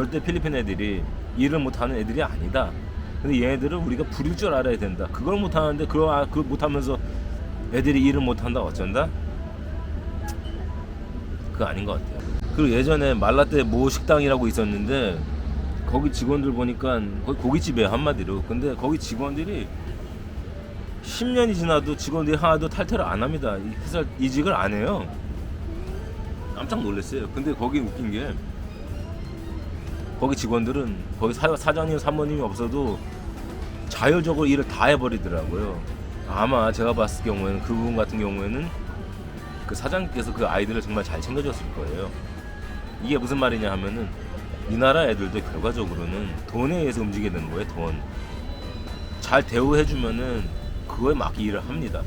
절대 필리핀 애들이 일을 못하는 애들이 아니다. 근데 얘네들은 우리가 부릴 줄 알아야 된다. 그걸 못하는데 그거 못하면서 애들이 일을 못한다 어쩐다? 그거 아닌 것 같아요. 그리고 예전에 말라떼 모 식당이라고 있었는데 거기 직원들 보니까 거기 고깃집이에요 한마디로. 근데 거기 직원들이 10년이 지나도 직원들이 하나도 탈퇴를 안 합니다. 이 회사 이직을 안 해요. 깜짝 놀랐어요. 근데 거기 웃긴 게 거기 직원들은 거기 사장님 사모님이 없어도 자율적으로 일을 다 해버리더라고요. 아마 제가 봤을 경우에는 그분 같은 경우에는 그 사장님께서 그 아이들을 정말 잘 챙겨줬을 거예요. 이게 무슨 말이냐 하면은 이 나라 애들도 결과적으로는 돈에 의해서 움직이게 되는 거예요. 돈 잘 대우해주면은 그거에 맞게 일을 합니다.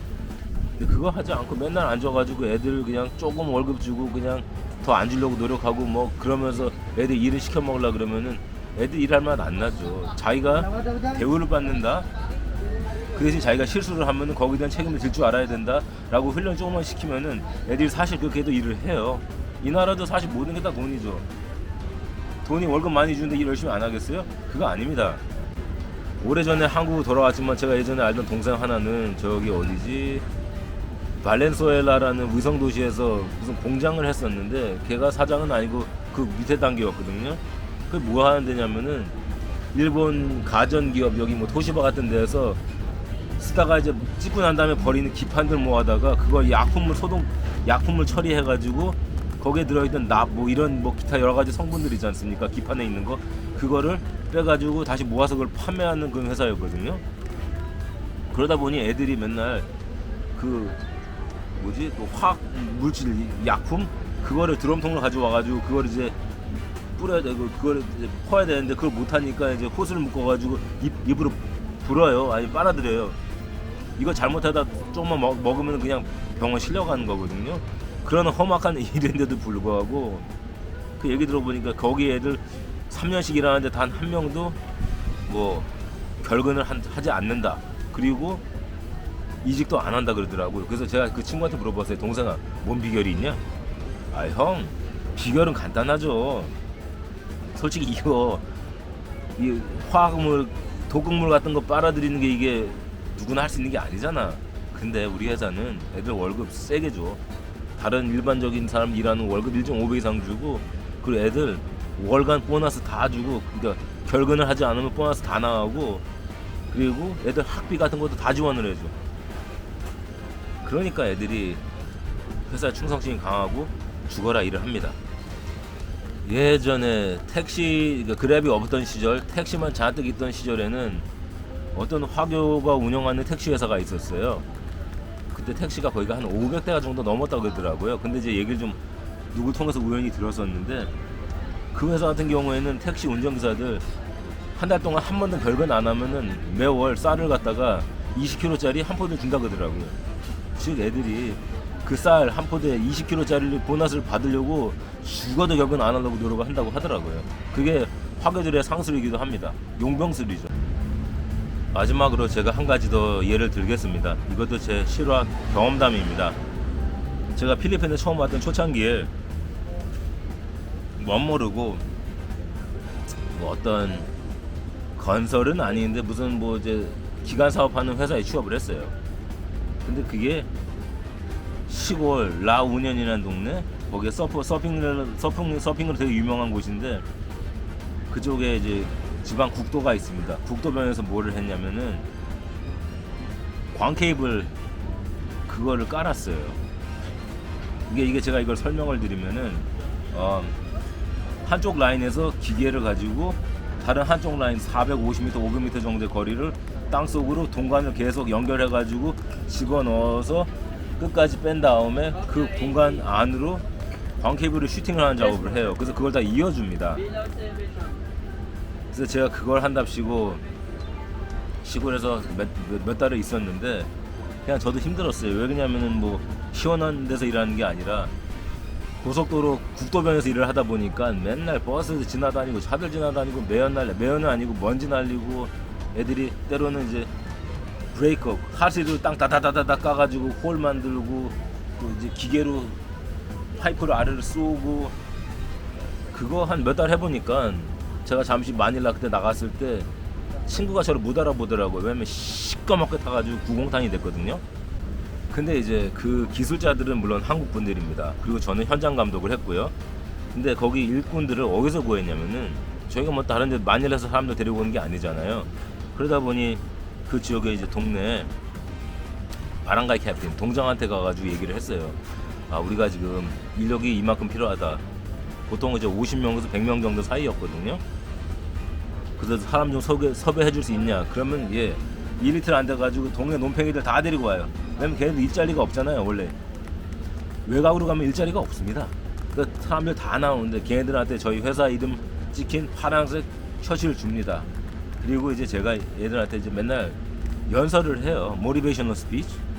근데 그거 하지 않고 맨날 앉아가지고 애들 그냥 조금 월급 주고 그냥 더 안 주려고 노력하고 뭐 그러면서 애들 일을 시켜 먹으려 그러면은 애들 일할 맛 안 나죠. 자기가 대우를 받는다. 그 대신 자기가 실수를 하면은 거기에 대한 책임을 질 줄 알아야 된다라고 훈련 조금만 시키면은 애들이 사실 그렇게 해도 일을 해요. 이 나라도 사실 모든 게 다 돈이죠. 돈이 월급 많이 주는데 일 열심히 안 하겠어요? 그거 아닙니다. 오래전에 한국 돌아왔지만 제가 예전에 알던 동생 하나는 저기 어디지? 발렌수엘라라는 위성 도시에서 무슨 공장을 했었는데 걔가 사장은 아니고 그 밑에 단계였거든요. 그게 뭐 하는 데냐면은 일본 가전 기업 여기 뭐 토시바 같은 데에서 쓰다가 이제 찍고 난 다음에 버리는 기판들 모아다가 그거 약품을 처리해가지고 거기에 들어있던 납 뭐 이런 뭐 기타 여러 가지 성분들 있지 않습니까? 기판에 있는 거 그거를 빼가지고 다시 모아서 그걸 판매하는 그런 회사였거든요. 그러다 보니 애들이 맨날 그 뭐지 그 화학 물질 약품 그거를 드럼통으로 가져와가지고 그걸 이제 뿌려야 되고 그걸 이제 퍼야 되는데 그걸 못하니까 이제 호스를 묶어가지고 입으로 불어요. 아니 빨아들여요. 이거 잘못하다 조금만 먹으면 그냥 병원 실려가는 거거든요. 그런 험악한 일인데도 불구하고 그 얘기 들어보니까 거기 애들 3년씩 일하는데 단 한 명도 뭐 결근을 하지 않는다. 그리고 이직도 안 한다 그러더라고요. 그래서 제가 그 친구한테 물어봤어요. 동생아, 뭔 비결이 있냐? 아, 형, 비결은 간단하죠. 솔직히 이 화학물, 독극물 같은 거 빨아들이는 게 이게 누구나 할 수 있는 게 아니잖아. 근데 우리 회사는 애들 월급 세게 줘. 다른 일반적인 사람 일하는 월급 1.5배 이상 주고 그리고 애들 월간 보너스 다 주고 그러니까 결근을 하지 않으면 보너스 다 나가고 그리고 애들 학비 같은 것도 다 지원을 해줘. 그러니까 애들이 회사에 충성심이 강하고 죽어라 일을 합니다. 예전에 택시 그랩이 없던 시절 택시만 잔뜩 있던 시절에는 어떤 화교가 운영하는 택시 회사가 있었어요. 그때 택시가 거기가 한 500대가 정도 넘었다고 그러더라고요. 근데 이제 얘기를 좀 누구 통해서 우연히 들었었는데 그 회사 같은 경우에는 택시 운전기사들 한 달 동안 한 번도 결근 안 하면은 매월 쌀을 갖다가 20kg짜리 한 포대 준다 그러더라고요. 즉 애들이 그 쌀 한 포대 20kg짜리 보너스를 받으려고 죽어도 결근 안 하려고 노력을 한다고 하더라고요. 그게 화교들의 상술이기도 합니다. 용병술이죠. 마지막으로 제가 한 가지 더 예를 들겠습니다. 이것도 제 실화 경험담입니다. 제가 필리핀에 처음 왔던 초창기에 멋모르고 뭐 어떤 건설은 아닌데 무슨 뭐 이제 기간 사업하는 회사에 취업을 했어요. 근데 그게 시골 라우년이라는 동네 거기에 서핑으로 되게 유명한 곳인데 그쪽에 이제 지방 국도가 있습니다. 국도변에서 뭐를 했냐면은 광 케이블 그거를 깔았어요. 이게 제가 이걸 설명을 드리면은 한쪽 라인에서 기계를 가지고 다른 한쪽 라인 450m, 500m 정도의 거리를 땅속으로 동관을 계속 연결해가지고 집어넣어서 끝까지 뺀 다음에 그 공간 안으로 광 케이블을 슈팅을 하는 작업을 해요. 그래서 그걸 다 이어줍니다. 그래서 제가 그걸 한답시고 시골에서 몇 달을 있었는데 그냥 저도 힘들었어요. 왜 그러냐면은 뭐 시원한 데서 일하는 게 아니라 고속도로 국도변에서 일을 하다 보니까 맨날 버스 지나다니고 차들 지나다니고 매연은 아니고 먼지 날리고 애들이 때로는 이제 브레이크 하수로 땅 다다다다다 까가지고 홀 만들고 또 이제 기계로 파이프를 아래로 쏘고 그거 한 몇 달 해보니까 제가 잠시 마닐라 그때 나갔을 때 친구가 저를 못 알아보더라고요. 왜냐면 시꺼멓게 타가지고 구공탄이 됐거든요. 근데 이제 그 기술자들은 물론 한국 분들입니다. 그리고 저는 현장 감독을 했고요. 근데 거기 일꾼들을 어디서 구했냐면은 저희가 뭐 다른 데 마닐라에서 사람들 데리고 오는 게 아니잖아요. 그러다 보니 그 지역에 이제 동네 바랑가이 캡틴 동장한테 가가지고 얘기를 했어요. 아, 우리가 지금 인력이 이만큼 필요하다. 보통 이제 50명에서 100명 정도 사이였거든요. 그래서 사람 좀 섭외해 줄 수 있냐? 그러면 예, 2리틀 안 돼가지고 동네 논팽이들 다 데리고 와요. 왜냐면 걔네들 일자리가 없잖아요. 원래 외곽으로 가면 일자리가 없습니다. 그러니까 사람들 다 나오는데 걔네들한테 저희 회사 이름 찍힌 파란색 셔츠를 줍니다. 그리고 이제 제가 얘들한테 이제 맨날 연설을 해요. 모티베이셔널 스피치.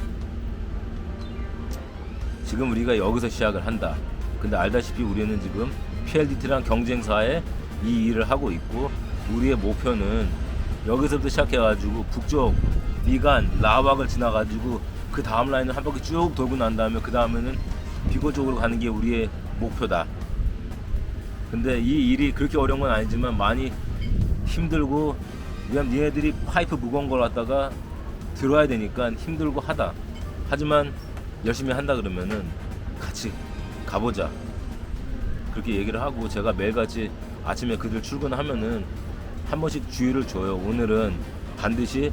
지금 우리가 여기서 시작을 한다. 근데 알다시피 우리는 지금 PLDT랑 경쟁사에 이 일을 하고 있고, 우리의 목표는 여기서부터 시작해가지고 북쪽 미간 라왁을 지나가지고 그 다음 라인을 한 바퀴 쭉 돌고 난 다음에 그 다음에는 비고 쪽으로 가는 게 우리의 목표다. 근데 이 일이 그렇게 어려운 건 아니지만 많이 힘들고, 왜냐면 얘네들이 파이프 무거운 걸 갖다가 들어야 되니까 힘들고 하다. 하지만 열심히 한다 그러면은 같이 가보자, 그렇게 얘기를 하고, 제가 매일같이 아침에 그들 출근하면은 한 번씩 주의를 줘요. 오늘은 반드시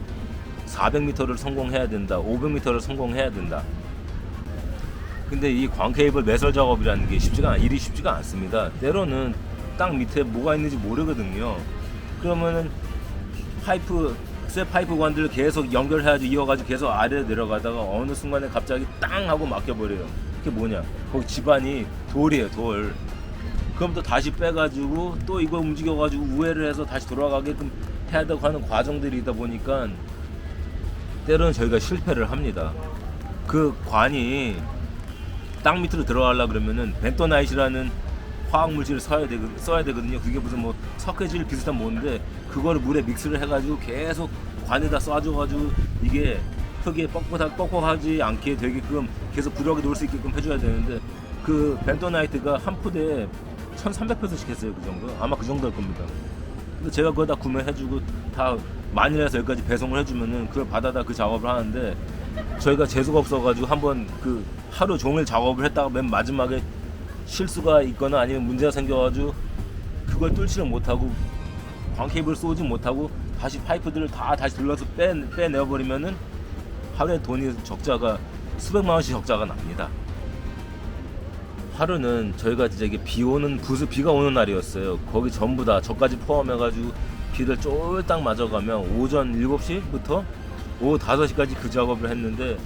400m를 성공해야 된다, 500m를 성공해야 된다. 근데 이 광케이블 매설 작업이라는 게 일이 쉽지가 않습니다. 때로는 땅 밑에 뭐가 있는지 모르거든요. 그러면은 쇠 파이프관들을 계속 연결해가지고 이어가지고 계속 아래로 내려가다가 어느 순간에 갑자기 땅 하고 막혀버려요. 그게 뭐냐? 거기 집안이 돌이에요, 돌. 그럼 또 다시 빼가지고 또 이거 움직여가지고 우회를 해서 다시 돌아가게끔 해야 되고 하는 과정들이다 보니까 때로는 저희가 실패를 합니다. 그 관이 땅 밑으로 들어가려고 그러면은 벤토나이트라는 화학물질을 써야 되거든요. 그게 무슨 뭐 석회질 비슷한 뭔데, 그거를 물에 믹스를 해가지고 계속 관에다 쏴줘가지고 이게 흙에 뻑뻑하지 않게 되게끔 계속 부드럽게 놓을 수 있게끔 해줘야 되는데, 그 벤토나이트가 한 푸대에 1300페소씩 했어요. 그 정도? 아마 그 정도일 겁니다. 근데 제가 그거 다 구매해주고 다 만일에서 여기까지 배송을 해주면은 그걸 받아다 그 작업을 하는데, 저희가 재수가 없어가지고 한번 그 하루 종일 작업을 했다가 맨 마지막에 실수가 있거나 아니면 문제가 생겨가지고 그걸 뚫지를 못하고 광케이블을 쏘지 못하고 다시 파이프들을 다 다시 둘러서 빼내버리면은 하루에 돈이 적자가 수백만 원씩 적자가 납니다. 하루는 저희가 진짜 이게 비가 오는 날이었어요. 거기 전부 다 저까지 포함해가지고 비를 쫄딱 맞아가면 오전 7시부터 오후 5시까지 그 작업을 했는데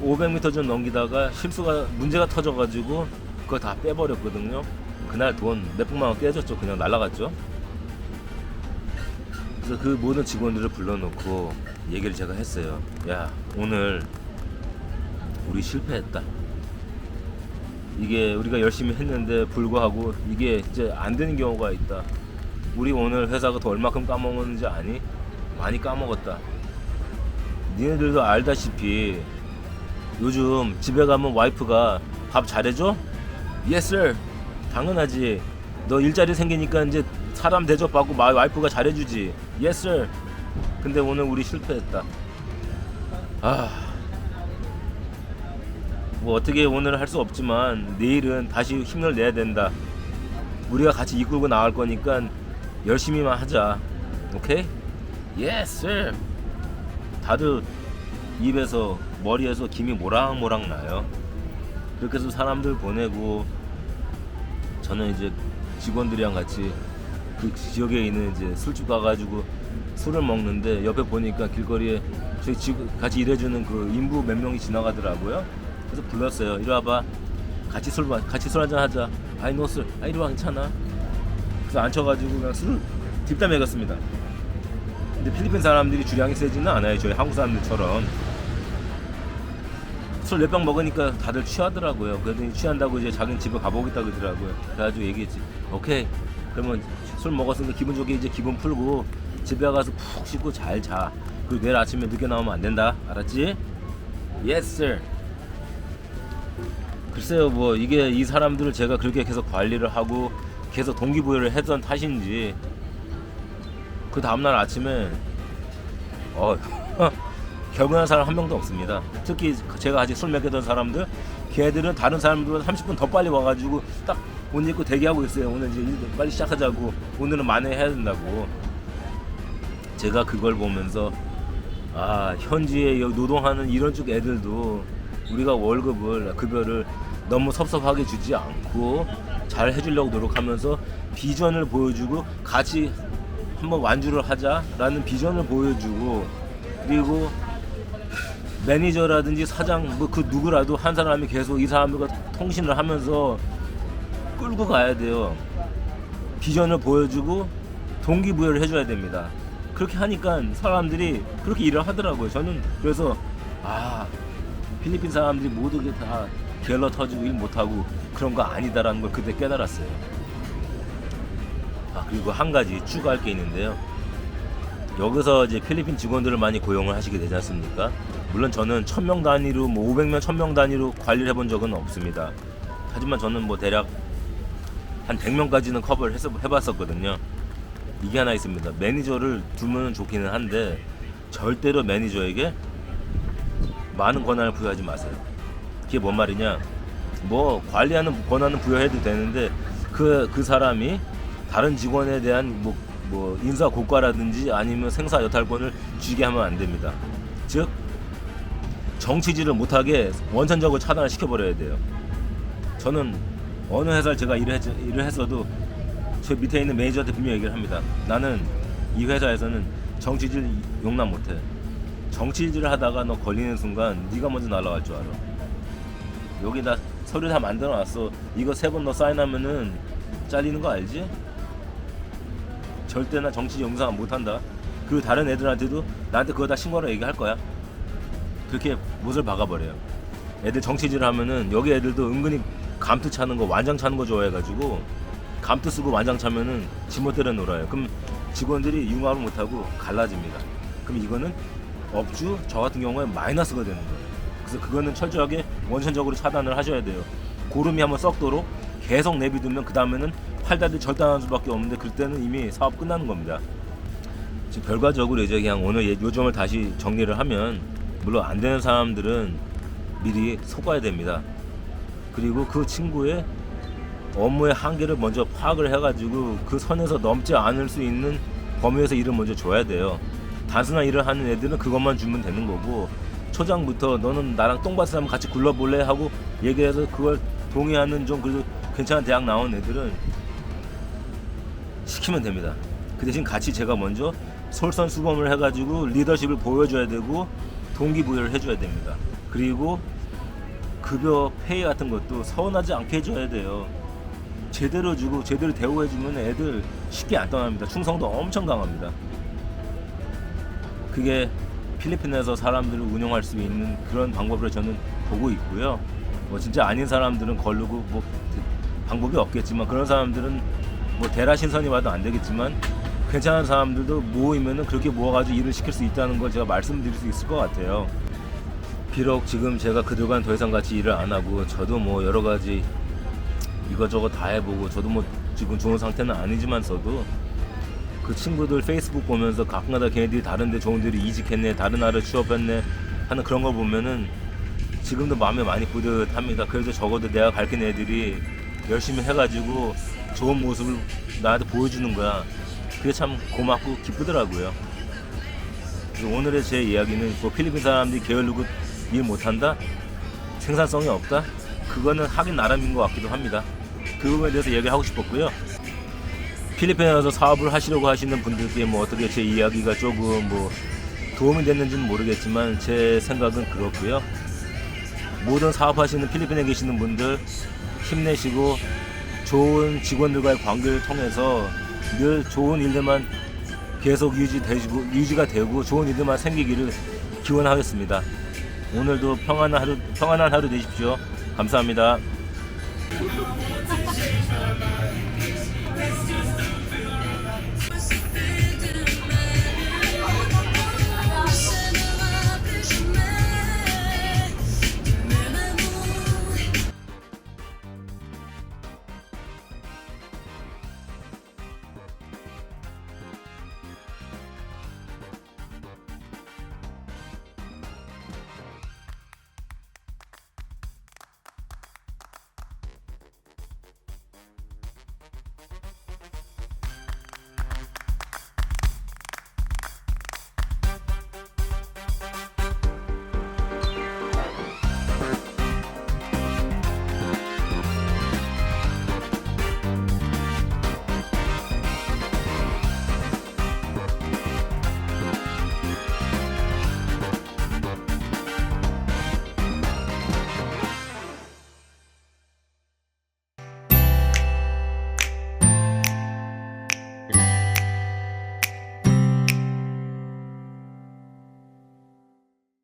500m 좀 넘기다가 문제가 터져가지고 그걸 다 빼버렸거든요. 그날 돈 몇백만 원 깨졌죠. 그냥 날라갔죠. 그래서 그 모든 직원들을 불러놓고 얘기를 제가 했어요. 야, 오늘 우리 실패했다. 이게 우리가 열심히 했는데 불구하고 이게 이제 안 되는 경우가 있다. 우리 오늘 회사가 더 얼마큼 까먹었는지 아니? 많이 까먹었다. 니네들도 알다시피 요즘 집에 가면 와이프가 밥 잘해줘? Yes sir. 당연하지. 너 일자리 생기니까 이제 사람 대접받고 와이프가 잘해주지. Yes sir. 근데 오늘 우리 실패했다. 뭐 어떻게 오늘 할 수 없지만 내일은 다시 힘을 내야 된다. 우리가 같이 이끌고 나갈 거니까 열심히만 하자. 오케이? Yes sir. 다들 입에서 머리에서 김이 모락모락 나요. 그렇게 해서 사람들 보내고 저는 이제 직원들이랑 같이 그 지역에 있는 이제 술집 가가지고 술을 먹는데, 옆에 보니까 길거리에 저희 같이 일해주는 그 인부 몇 명이 지나가더라고요. 그래서 불렀어요. 이리 와봐. 같이 술 한잔 하자. 아이 노 술. 이리 와, 괜찮아. 그래서 앉혀가지고 그냥 술을 딥다 먹였습니다. 근데 필리핀 사람들이 주량이 세지는 않아요. 저희 한국 사람들처럼. 술 몇 병 먹으니까 다들 취하더라고요. 그랬더니 취한다고 이제 자기는 집에 가보겠다 그러더라고요. 그래가지고 얘기했지. 오케이. 그러면 술 먹었으니까 기분 좋게 이제 기분 풀고 집에 가서 푹 씻고 잘 자. 그리고 내일 아침에 늦게 나오면 안 된다. 알았지? Yes sir. 글쎄요, 뭐 이게 이 사람들을 제가 그렇게 계속 관리를 하고 계속 동기부여를 했던 탓인지 그 다음날 아침에 결혼한 사람 한 명도 없습니다. 특히 제가 같이 술 먹였던 사람들, 걔들은 다른 사람들보다 30분 더 빨리 와가지고 딱 옷 입고 대기하고 있어요. 오늘 이제 일 빨리 시작하자고, 오늘은 만회해야 된다고. 제가 그걸 보면서 현지에 노동하는 이런 쪽 애들도 우리가 월급을, 급여를 너무 섭섭하게 주지 않고 잘 해주려고 노력하면서 비전을 보여주고 같이 한번 완주를 하자라는 비전을 보여주고, 그리고 매니저라든지 사장 그 누구라도 한 사람이 계속 이 사람들과 통신을 하면서 끌고 가야 돼요. 비전을 보여주고 동기부여를 해줘야 됩니다. 그렇게 하니까 사람들이 그렇게 일을 하더라고요. 저는 그래서 필리핀 사람들이 모두 다 게을러 터지고 일 못하고 그런 거 아니다라는 걸 그때 깨달았어요. 그리고 한 가지 추가할 게 있는데요. 여기서 이제 필리핀 직원들을 많이 고용을 하시게 되지 않습니까? 물론 저는 1000명 단위로 500명 1000명 단위로 관리를 해본 적은 없습니다. 하지만 저는 대략 한 100명까지는 커버를 해봤었거든요. 이게 하나 있습니다. 매니저를 두면 좋기는 한데 절대로 매니저에게 많은 권한을 부여하지 마세요. 그게 뭔 말이냐? 관리하는 권한은 부여해도 되는데 그 사람이 다른 직원에 대한 인사 고과라든지 아니면 생사 여탈권을 쥐게 하면 안 됩니다. 즉 정치질을 못하게 원천적으로 차단을 시켜버려야 돼요. 저는 어느 회사를 제가 일을 했어도 저 밑에 있는 매니저한테 분명히 얘기를 합니다. 나는 이 회사에서는 정치질 용납 못해. 정치질을 하다가 너 걸리는 순간 네가 먼저 날아갈 줄 알아. 여기 나 서류 다 만들어놨어. 이거 3번 너 사인하면은 잘리는 거 알지? 절대 나 정치질 용납 못한다. 그리고 다른 애들한테도 나한테 그거 다 신고하라 얘기할 거야. 그렇게 못을 박아버려요. 애들 정치질을 하면은 여기 애들도 은근히 감투 차는 거, 완장 차는 거 좋아해가지고 감투 쓰고 완장 차면은 지멋대로 놀아요. 그럼 직원들이 융화를 못하고 갈라집니다. 그럼 이거는 업주, 저 같은 경우에 마이너스가 되는 거예요. 그래서 그거는 철저하게 원천적으로 차단을 하셔야 돼요. 고름이 한번 썩도록 계속 내비두면 그 다음에는 팔다리 절단하는 수밖에 없는데 그때는 이미 사업 끝나는 겁니다. 지금 결과적으로 이제 그냥 오늘 요점을 다시 정리를 하면, 물론 안 되는 사람들은 미리 속아야 됩니다. 그리고 그 친구의 업무의 한계를 먼저 파악을 해가지고 그 선에서 넘지 않을 수 있는 범위에서 일을 먼저 줘야 돼요. 단순한 일을 하는 애들은 그것만 주면 되는 거고, 초장부터 너는 나랑 똥밭을 한번 같이 굴러볼래 하고 얘기해서 그걸 동의하는 좀 그래도 괜찮은 대학 나온 애들은 시키면 됩니다. 그 대신 같이 제가 먼저 솔선수범을 해가지고 리더십을 보여줘야 되고 동기부여를 해줘야 됩니다. 그리고 급여 페이 같은 것도 서운하지 않게 해줘야 돼요. 제대로 주고 제대로 대우해주면 애들 쉽게 안 떠납니다. 충성도 엄청 강합니다. 그게 필리핀에서 사람들을 운영할 수 있는 그런 방법을 저는 보고 있고요. 진짜 아닌 사람들은 걸르고 방법이 없겠지만, 그런 사람들은 대라 신선이 와도 안 되겠지만 괜찮은 사람들도 모이면은 그렇게 모아가지고 일을 시킬 수 있다는 걸 제가 말씀드릴 수 있을 것 같아요. 비록 지금 제가 그들과는 더 이상 같이 일을 안 하고 저도 여러 가지 이것저것 다 해보고 저도 지금 좋은 상태는 아니지만서도 그 친구들 페이스북 보면서 가끔가다 걔네들이 다른데 좋은 데로 이직했네, 다른 나라를 취업했네 하는 그런 걸 보면은 지금도 마음이 많이 뿌듯합니다. 그래도 적어도 내가 가르친 애들이 열심히 해가지고 좋은 모습을 나한테 보여주는 거야. 그게 참 고맙고 기쁘더라고요. 그래서 오늘의 제 이야기는 필리핀 사람들이 게으르고 일 못한다? 생산성이 없다? 그거는 하긴 나름인 것 같기도 합니다. 그 부분에 대해서 얘기하고 싶었고요. 필리핀에서 사업을 하시려고 하시는 분들께 어떻게 제 이야기가 조금 도움이 됐는지는 모르겠지만 제 생각은 그렇고요. 모든 사업하시는 필리핀에 계시는 분들 힘내시고 좋은 직원들과의 관계를 통해서 늘 좋은 일들만 계속 유지가 되고 좋은 일들만 생기기를 기원하겠습니다. 오늘도 평안한 하루 되십시오. 감사합니다.